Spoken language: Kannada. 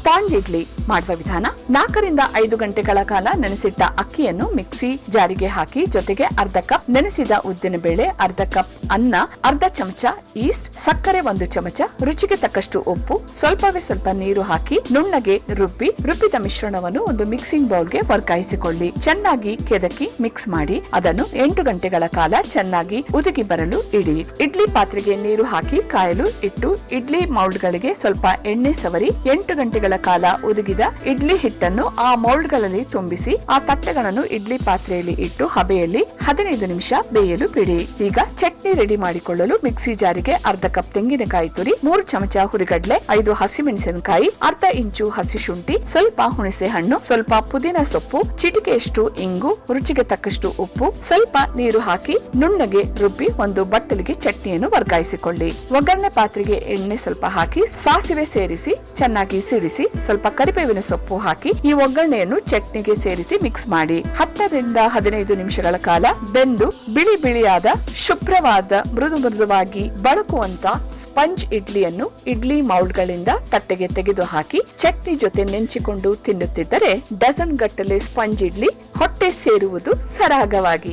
ಸ್ಪಾಂಜ್ ಇಡ್ಲಿ ಮಾಡುವ ವಿಧಾನ. 4 ರಿಂದ 5 ಗಂಟೆಗಳ ಕಾಲ ನೆನೆಸಿಟ್ಟ ಅಕ್ಕಿಯನ್ನು ಮಿಕ್ಸಿ ಜಾರಿಗೆ ಹಾಕಿ ಜೊತೆಗೆ ಅರ್ಧ ಕಪ್ ನೆನೆಸಿದ ಉದ್ದಿನ ಬೇಳೆ, ಅರ್ಧ ಕಪ್ ಅನ್ನ, ಅರ್ಧ ಚಮಚ ಈಸ್ಟ್, ಸಕ್ಕರೆ 1 ಚಮಚ, ರುಚಿಗೆ ತಕ್ಕಷ್ಟು ಉಪ್ಪು, ಸ್ವಲ್ಪವೇ ಸ್ವಲ್ಪ ನೀರು ಹಾಕಿ ನುಣ್ಣಗೆ ರುಬ್ಬಿದ ಮಿಶ್ರಣವನ್ನು ಒಂದು ಮಿಕ್ಸಿಂಗ್ ಬೌಲ್ಗೆ ವರ್ಗಾಯಿಸಿಕೊಳ್ಳಿ. ಚೆನ್ನಾಗಿ ಕೆದಕಿ ಮಿಕ್ಸ್ ಮಾಡಿ ಅದನ್ನು 8 ಗಂಟೆಗಳ ಕಾಲ ಚೆನ್ನಾಗಿ ಉದುಗಿ ಬರಲು ಇಡಿ. ಇಡ್ಲಿ ಪಾತ್ರೆಗೆ ನೀರು ಹಾಕಿ ಕಾಯಲು ಇಟ್ಟು ಇಡ್ಲಿ ಮೌಲ್ಡ್ಗಳಿಗೆ ಸ್ವಲ್ಪ ಎಣ್ಣೆ ಸವರಿ 8 ಗಂಟೆಗಳ ಕಾಲ ಉದುಗಿದ ಇಡ್ಲಿ ಹಿಟ್ಟನ್ನು ಆ ಮೌಲ್ಡ್ಗಳಲ್ಲಿ ತುಂಬಿಸಿ ಆ ತಟ್ಟೆಗಳನ್ನು ಇಡ್ಲಿ ಪಾತ್ರೆಯಲ್ಲಿ ಇಟ್ಟು ಹಬೆಯಲ್ಲಿ 15 ನಿಮಿಷ ಬೇಯಲು ಬಿಡಿ. ಈಗ ಚಟ್ನಿ ರೆಡಿ ಮಾಡಿಕೊಳ್ಳಲು ಮಿಕ್ಸಿ ಜಾರಿಗೆ ಅರ್ಧ ಕಪ್ ತೆಂಗಿನಕಾಯಿ ತುರಿ, 3 ಚಮಚ ಹುರಿಗಡ್ಲೆ, 5 ಹಸಿಮೆಣಸಿನಕಾಯಿ, ಅರ್ಧ ಇಂಚು ಹಸಿ ಶುಂಠಿ, ಸ್ವಲ್ಪ ಹುಣಸೆ ಹಣ್ಣು, ಸ್ವಲ್ಪ ಪುದೀನ ಸೊಪ್ಪು, ಚಿಟಿಕೆಯಷ್ಟು ಇಂಗು, ರುಚಿಗೆ ತಕ್ಕಷ್ಟು ಉಪ್ಪು, ಸ್ವಲ್ಪ ನೀರು ಹಾಕಿ ನುಣ್ಣಗೆ ರುಬ್ಬಿ ಒಂದು ಬಟ್ಟಲಿಗೆ ಚಟ್ನಿಯನ್ನು ವರ್ಗಾಯಿಸಿಕೊಳ್ಳಿ. ಒಗ್ಗರಣೆ ಪಾತ್ರೆಗೆ ಎಣ್ಣೆ ಸ್ವಲ್ಪ ಹಾಕಿ ಸಾಸಿವೆ ಸೇರಿಸಿ ಚೆನ್ನಾಗಿ ಸಿಡಿಸಿ ಸ್ವಲ್ಪ ಕರಿಬೇವಿನ ಸೊಪ್ಪು ಹಾಕಿ ಈ ಒಗ್ಗರಣೆಯನ್ನು ಚಟ್ನಿಗೆ ಸೇರಿಸಿ ಮಿಕ್ಸ್ ಮಾಡಿ. 10 ರಿಂದ 15 ನಿಮಿಷಗಳ ಕಾಲ ಬೆಂದು ಬಿಳಿ ಬಿಳಿಯಾದ ಶುಭ್ರವಾದ ಮೃದುವಾಗಿ ಬಳಕುವಂತ ಸ್ಪಂಜ್ ಇಡ್ಲಿಯನ್ನು ಇಡ್ಲಿ ಮೌಲ್ಡ್ಗಳಿಂದ ತಟ್ಟೆಗೆ ತೆಗೆದು ಹಾಕಿ ಚಟ್ನಿ ಜೊತೆ ನೆಂಚಿಕೊಂಡು ತಿನ್ನುತ್ತಿದ್ದರೆ ಡಜನ್ ಗಟ್ಟಲೆ ಸ್ಪಂಜ್ ಇಡ್ಲಿ ಹೊಟ್ಟೆ ಸೇರುವುದು ಸರಾಗವಾಗಿ.